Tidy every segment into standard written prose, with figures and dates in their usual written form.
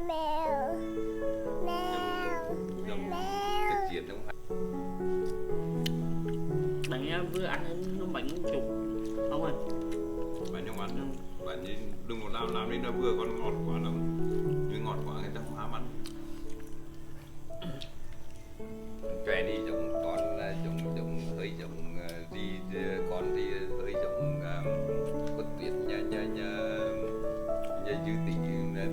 mèo mèo Dòng mèo trực diện đúng không? Bạn vừa ăn nó bánh chục không anh? Bạn không ăn, bạn đừng có làm đến nó vừa còn ngọt quá lắm, vì ngọt quá người ta không ham ăn. Chè đi giống con là giống hơi giống đi, con thì hơi giống con tuyết nhà dư tỷ này.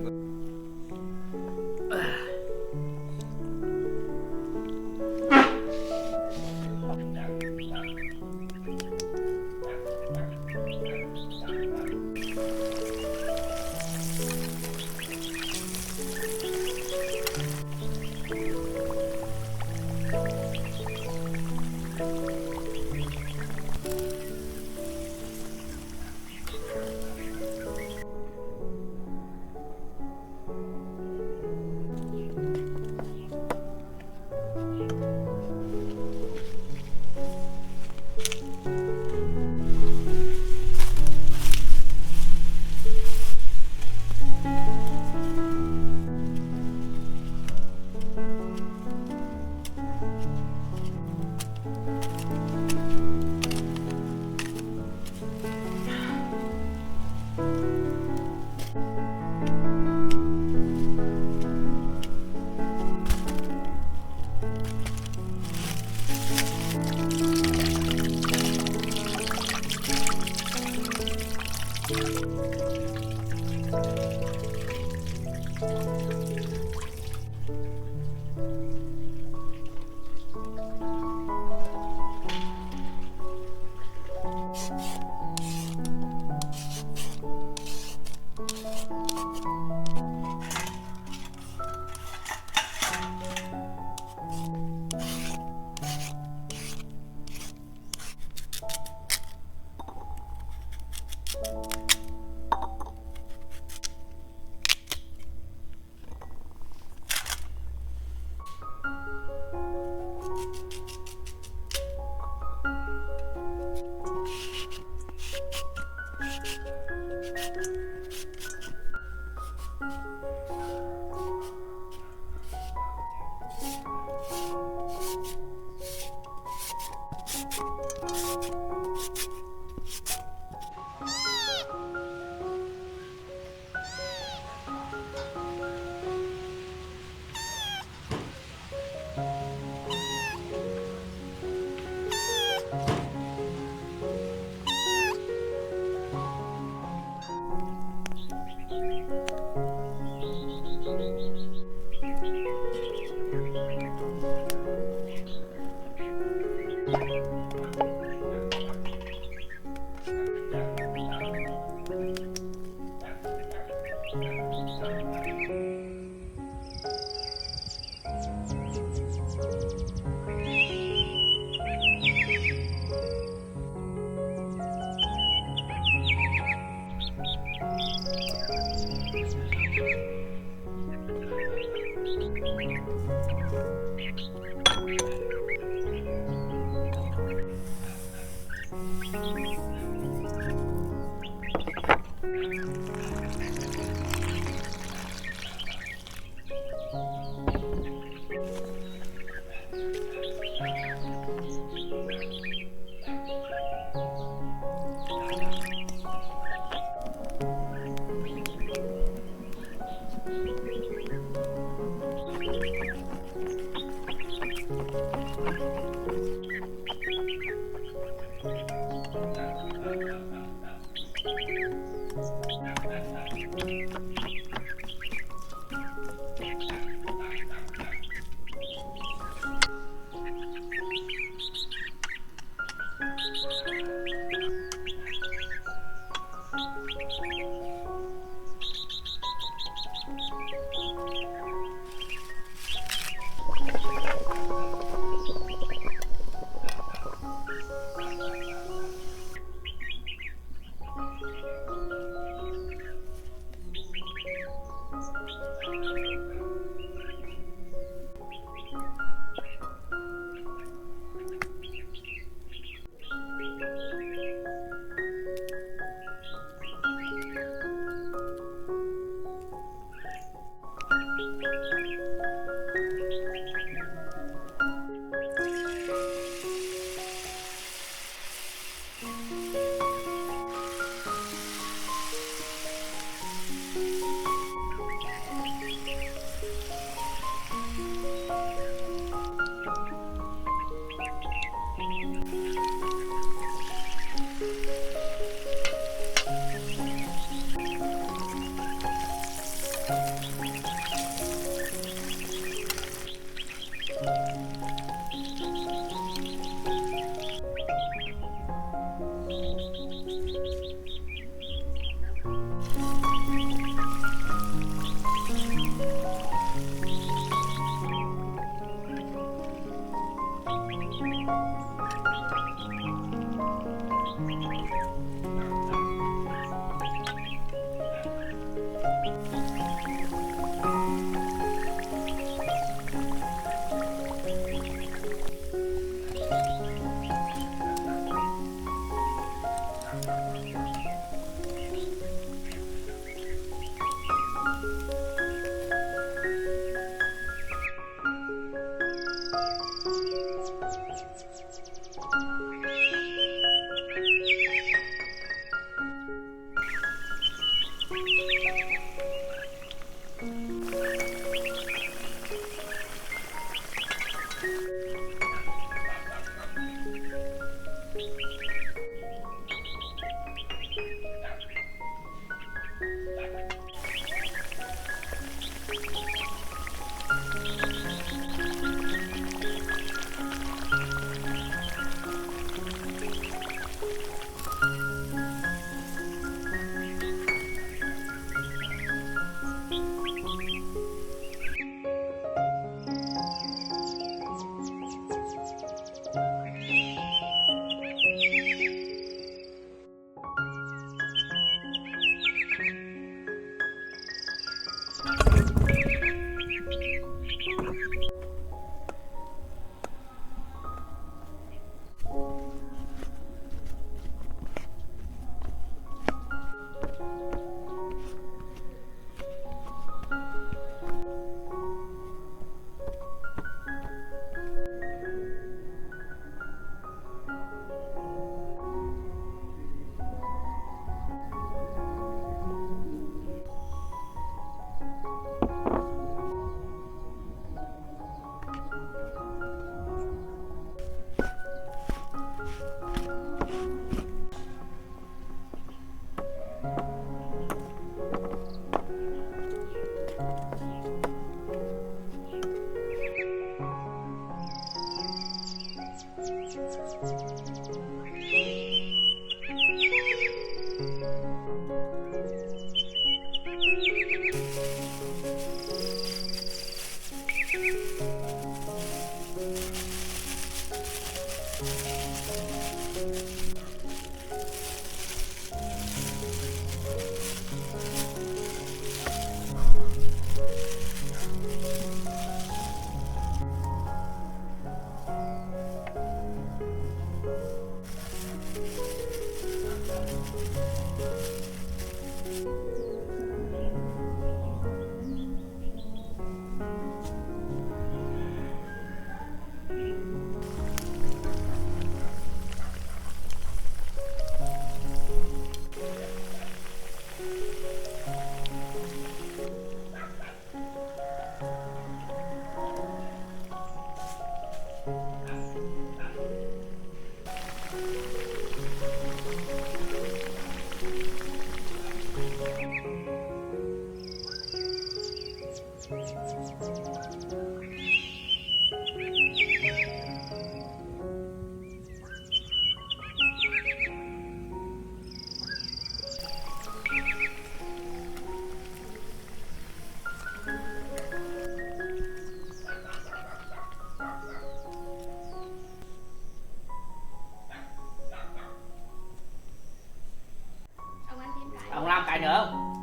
Ông làm cái nữa không?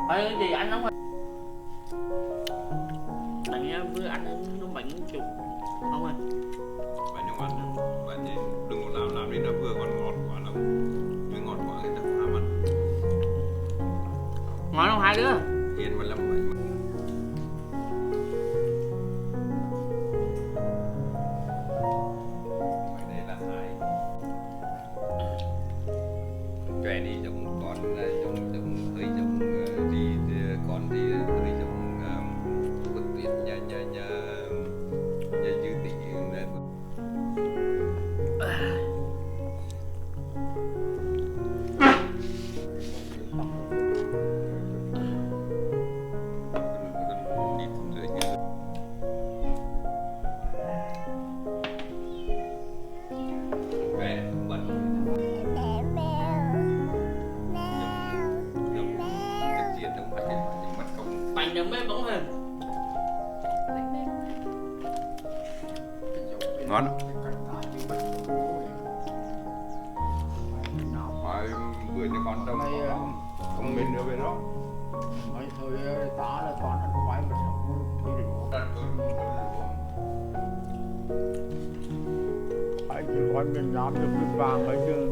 Cái gì anh không? Bánh bữa ăn nó bánh chục không ơi. Bánh nó ngon, bạn nhìn đừng có làm đến nó vừa còn ngọt quá lắm, nhưng ngọt quá người ta không ham ăn. Ngon không hai đứa? Hiền mà làm bánh mày đây là hai trẻ đi giống con là giống hơi giống đi con thì hơi giống quất tuyết nhà dư tỷ này bánh đấm mê bóng hình ngon hỏi bữa cho con đâu không mình nữa về đó mấy thôi tá là toàn ăn khoai mà sống đi được phải chỉ khoai miền Nam được miền vàng ấy chứ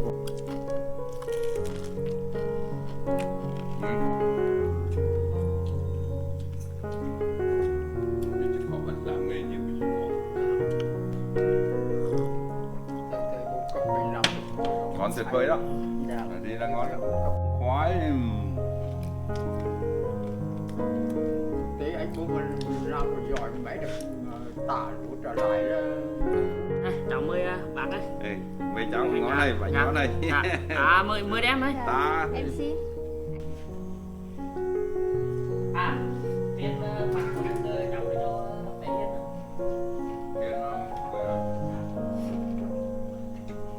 ngon tuyệt vời đó đi là ngon khoái tí anh bố mình làm một giỏi mấy được tả đủ trở lại chào mời bác ấy. ê mấy cháu ngon này bánh ngon này mời đem ấy ta Em xin. biết bác cháu đi cho bé Hiền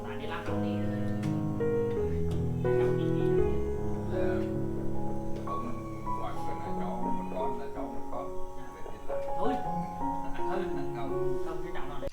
tại đi làm trong đi ông ngoại người này cháu một con là cháu một con thôi không cái cháu nào đấy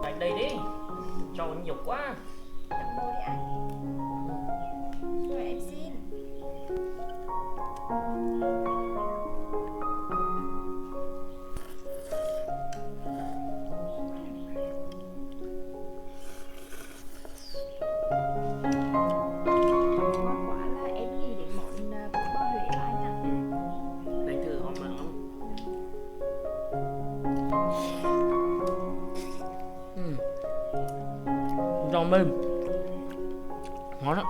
Lại đây đi, cho anh dục quá. Tặng đồ đi anh. Rồi em xin. Ngon quá là em nghĩ đến món bún bò Huế của anh ạ. Đánh thử không mà không? Giòn mềm. Ngon lắm.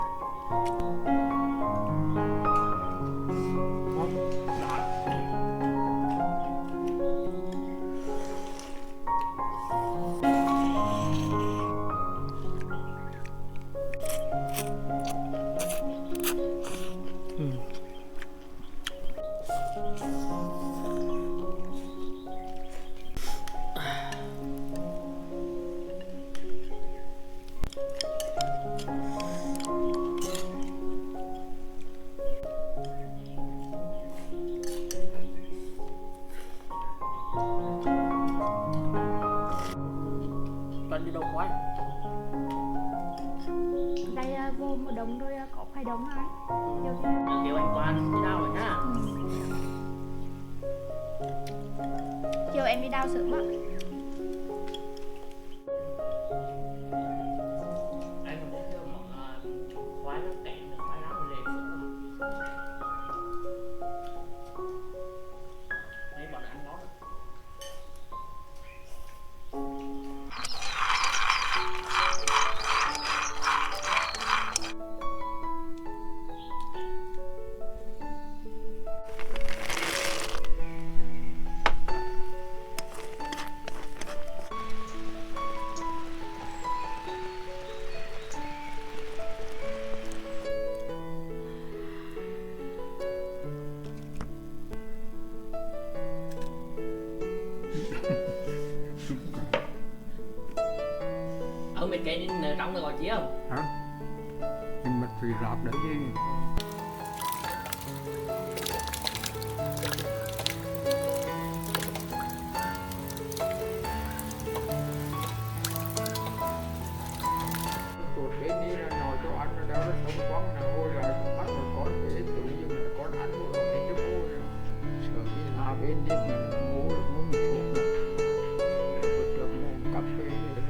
Ngon. Con đi đâu quay? Đây vô một đống rồi có khoai đống hả anh? Kêu anh Toàn đi đâu rồi nhá. Chiều em đi đào sớm ạ. Anh có kêu mà khoai nó kẹn, khoai nó lề sữa. Đấy bọn ăn ngon lắm. Ở bên cái trong nó gọi chí không? Hả? Nhưng mà thì rạp đấy chứ. Tuột đến đi là nồi cho ăn nó đéo nó sống quăng là hôi lại bắt rồi con để tự nhiên là con ăn rồi thì cái hôi này sợ đi là bên đi mình ngủ được muốn một thuốc này để vượt được một cà phê thì nó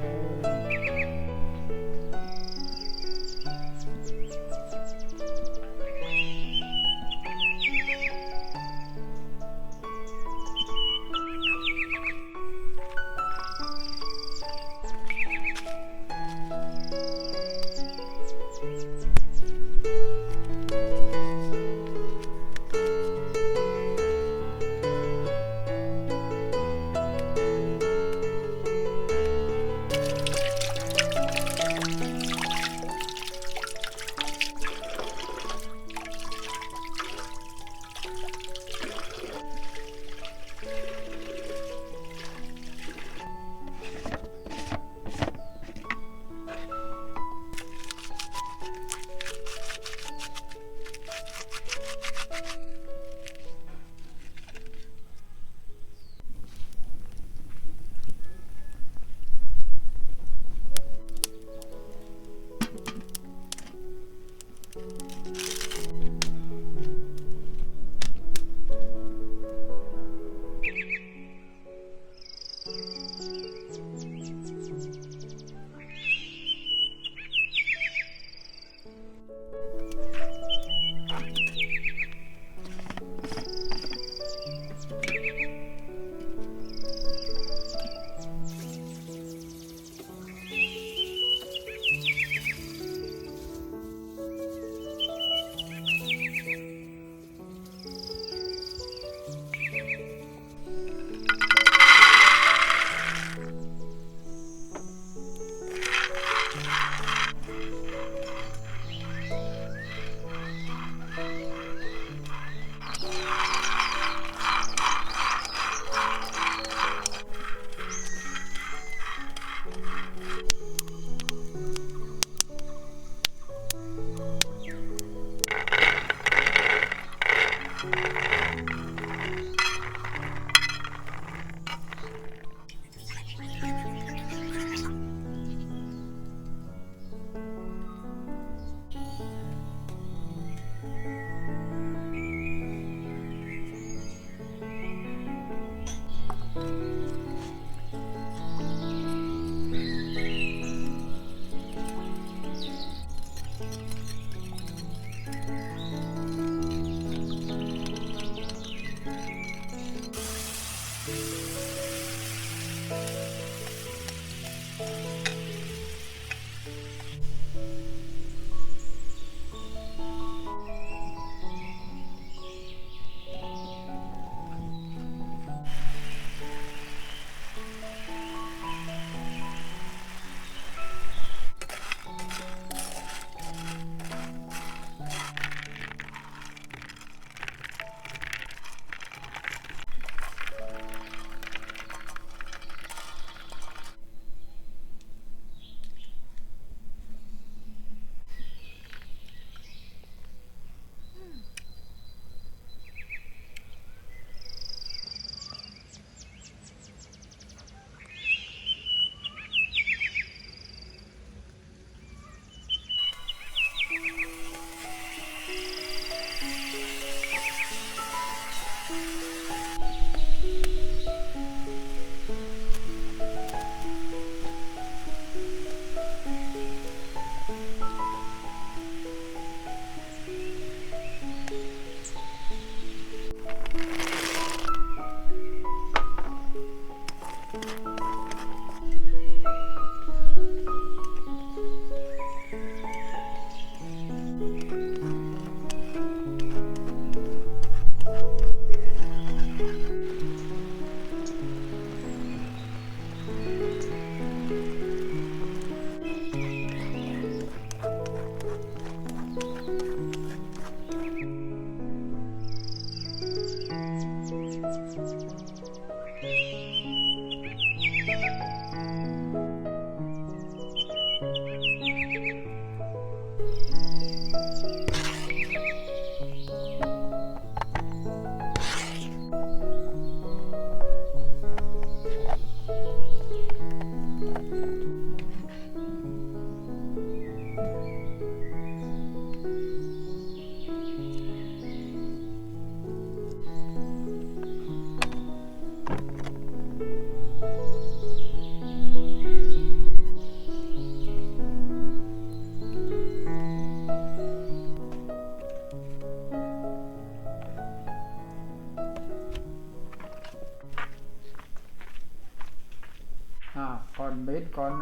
Còn bên con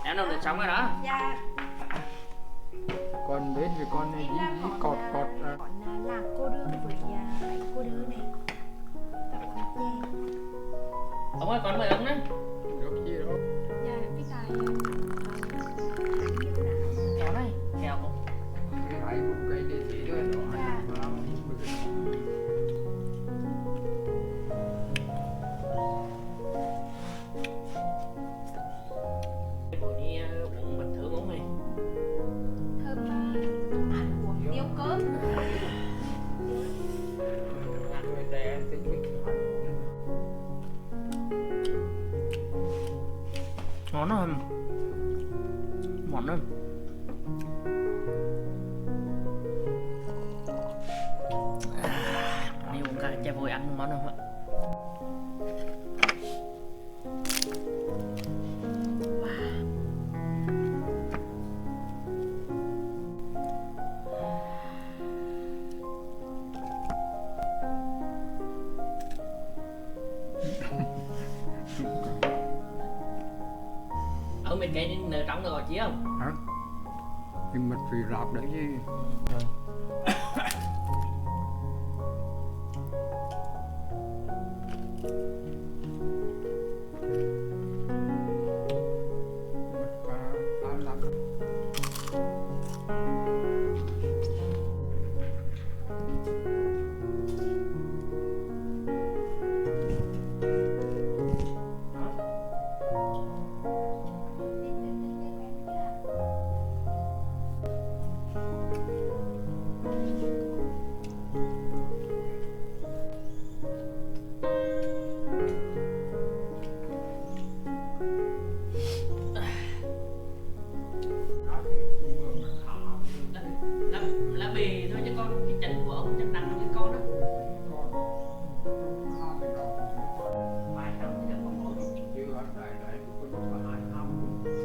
Em đâu được sống rồi đó. Dạ. còn bên thì con Em đang dí cọt cọt còn lạc cô đơn với bảy cô đứa này. Tập con chè. Ông ơi con mời ông đấy. được gì đâu. Dạ cái tài hãy giúp nào. Kéo này, kéo không? Cái hai một cây để chỉ thôi đó. Dạ. Buổi đi uống bình thường uống này. Thơm ăn uống tiêu cơm. Ăn bên đây em sẽ biết ăn. Ngon lắm. Ngon lắm. Đi uống cái chè vội ăn món không ạ? Ở bên cái nở trong rồi chứ không? Hả? Thì mật vì rạp đấy chứ. Mật cá ăn lắm. Là bì thôi chứ con, cái chân của ông chân nặng hơn cái con đó. Vài trăm thì được con thôi. Chưa ăn đại đấy, có lúc có 2 năm.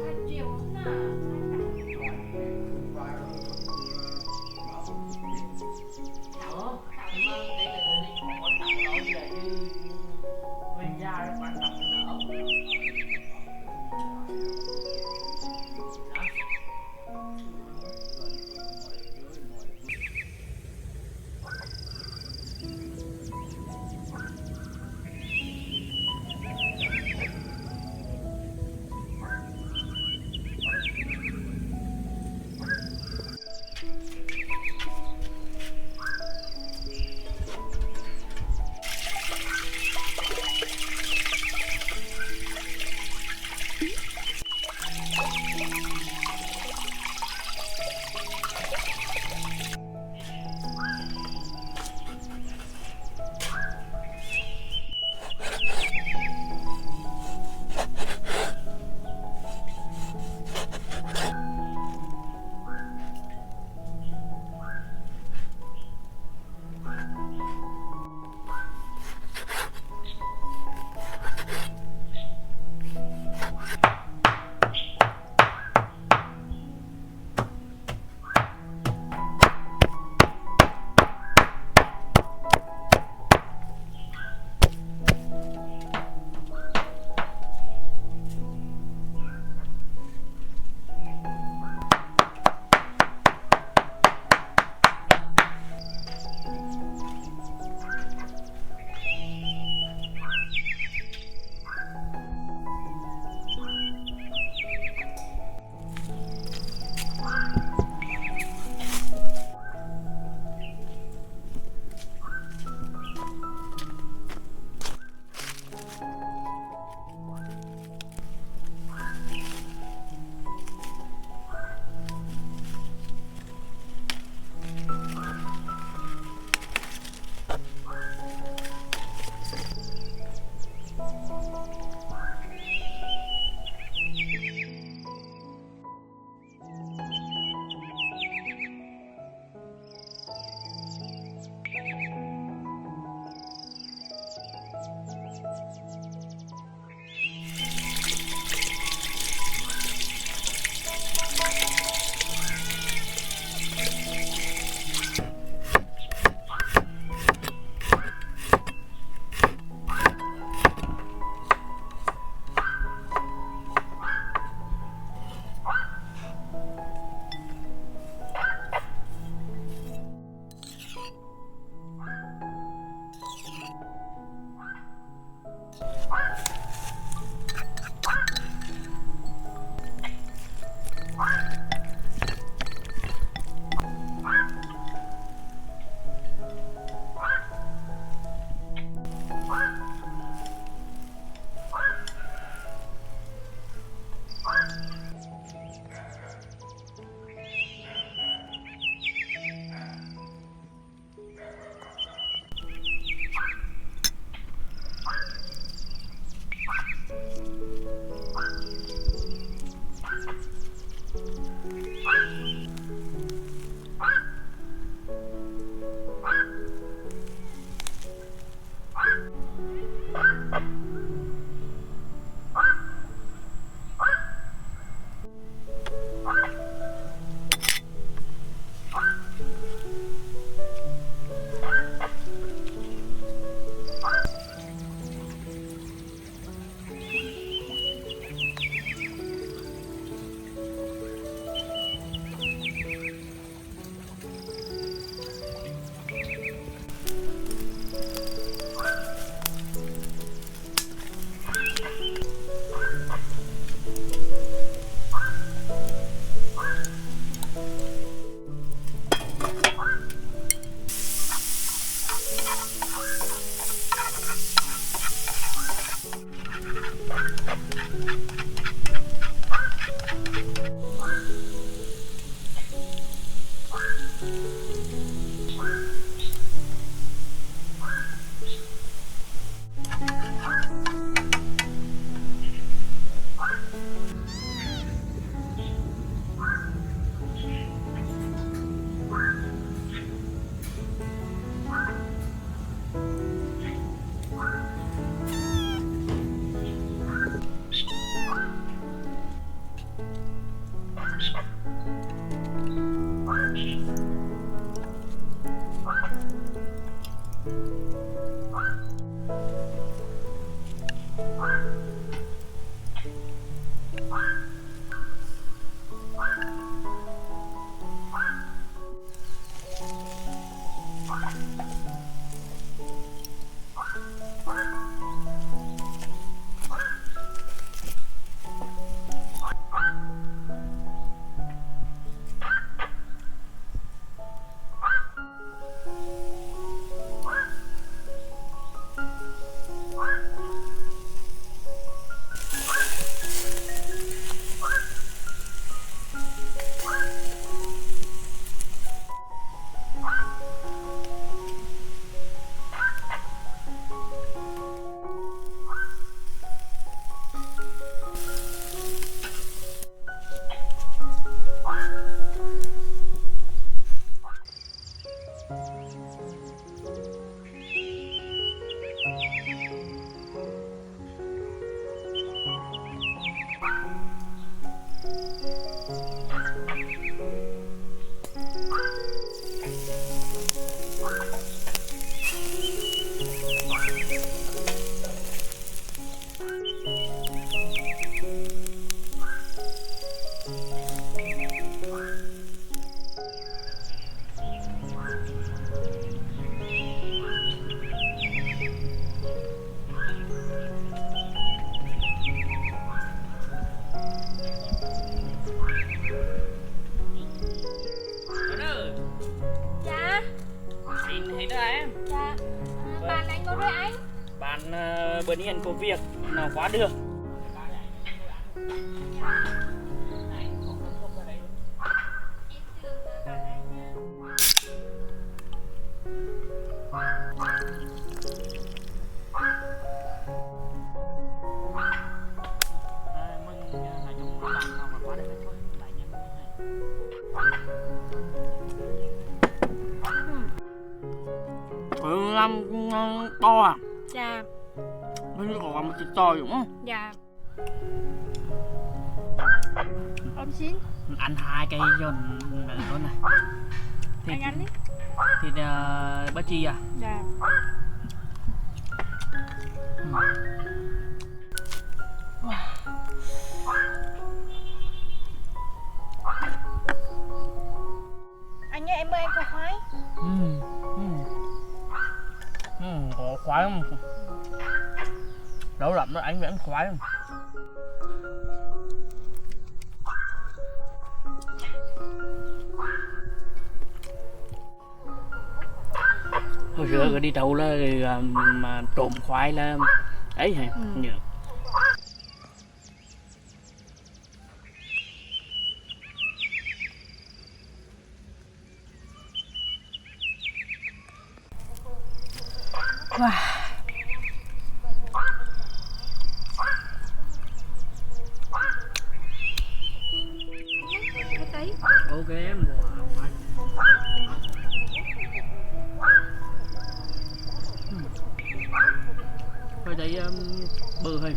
2 triệu nè. Đó, nhưng mà đây là quan trọng đó là như bên gia đó quan trọng là ông. Đó. Bữa nay anh có việc nào quá được. Làm to à? Dạ. Nó như còn một thịt to đúng không? Dạ. Ông xin. Ăn 2 cây giòn luôn này. Anh ăn đi. Thịt ba chi à? Dạ. Anh ơi, em ơi, anh có khoái. Có khoái không? Đâu lắm đó, anh vẫn khoái không? Hồi xưa đi đâu là mà trộm khoái là ấy hả? Nhớ. Wow. Ok em. Thôi đấy bự thôi.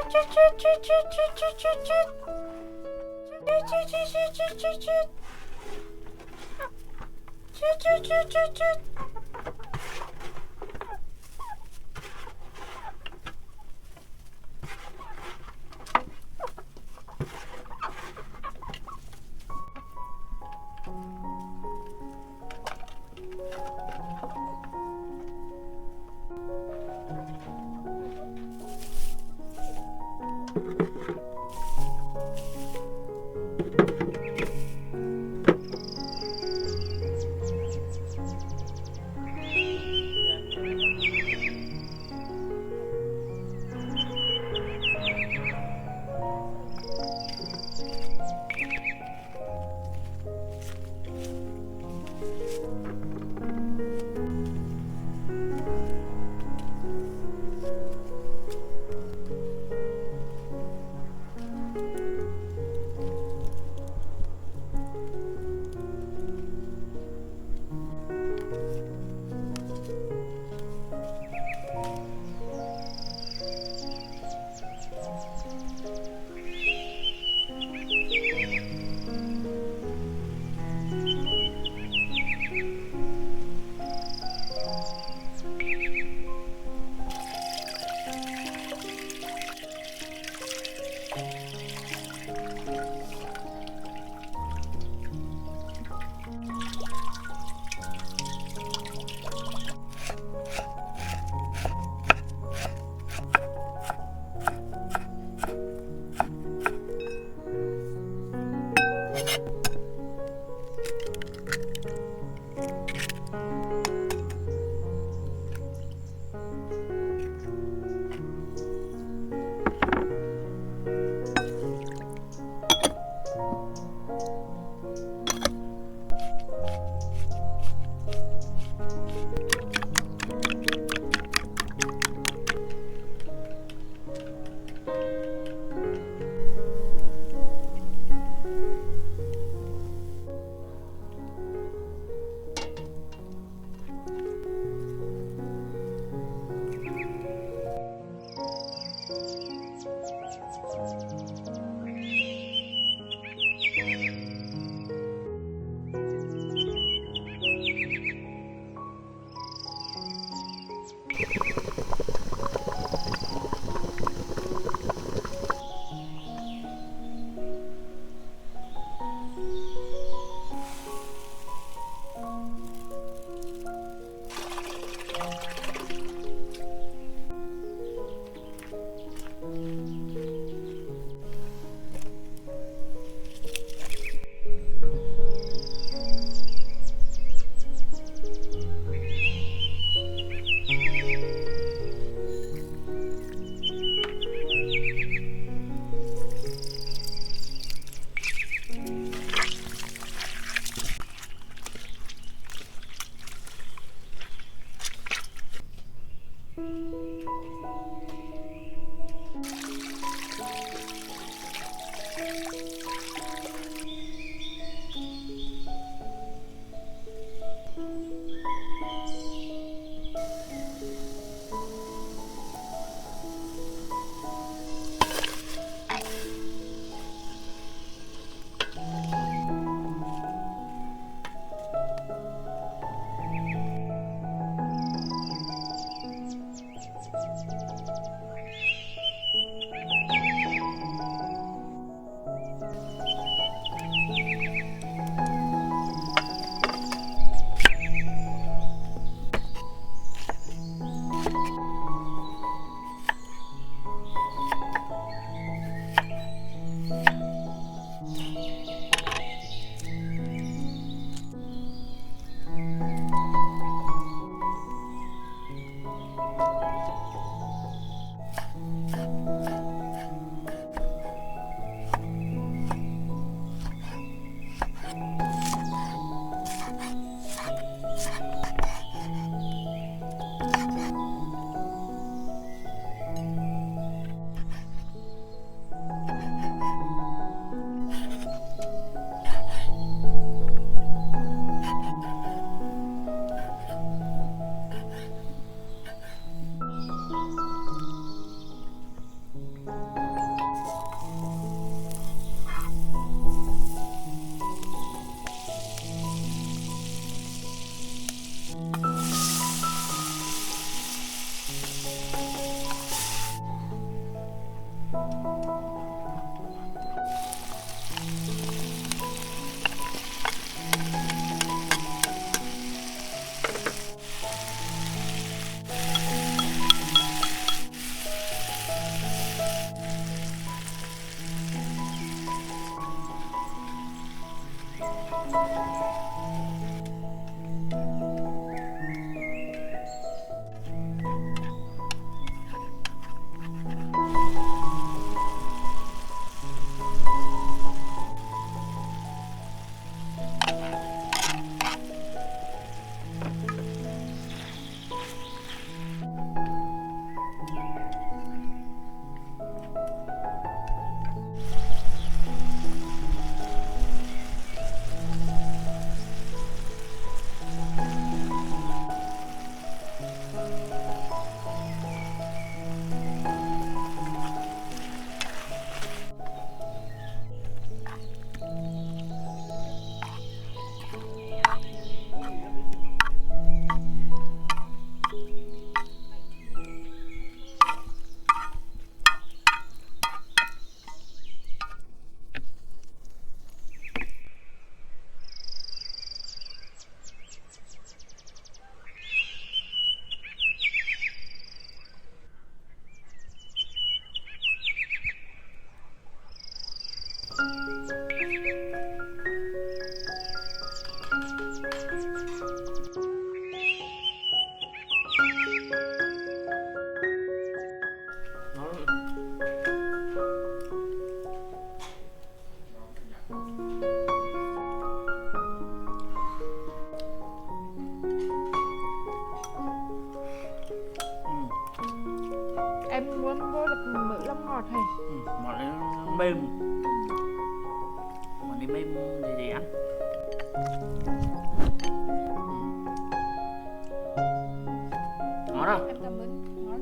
เ Quên vô là mỡ lông ngọt hay. Mà nó mềm. Mà đi mềm gì ăn. Ngon không? Em cảm ơn. Ngon.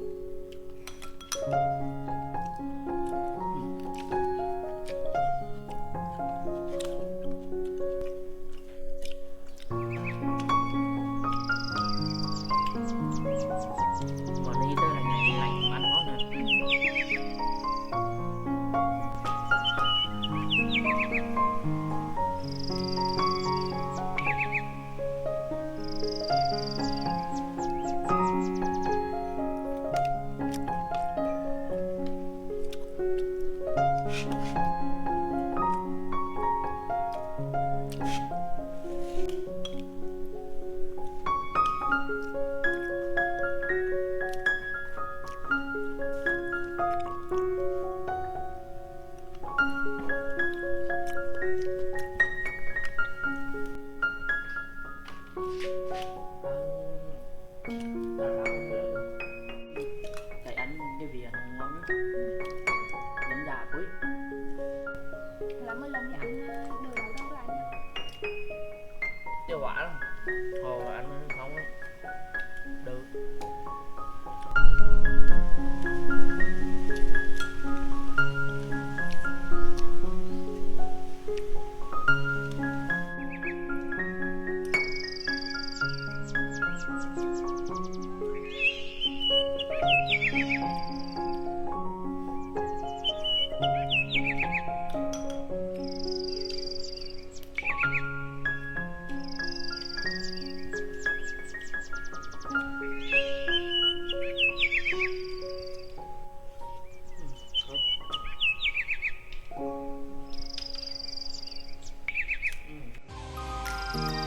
Mà đi tới này lạnh ăn ngon nè. Tại ăn cái vị ăn ngon lắm. Đánh giá quý. Là mới lần thì ăn đồ đầu đâu lại nha. Chưa quả lắm. Hồi mà ăn không á. Được. Hãy subscribe cho kênh Ghiền Mì Gõ để không bỏ lỡ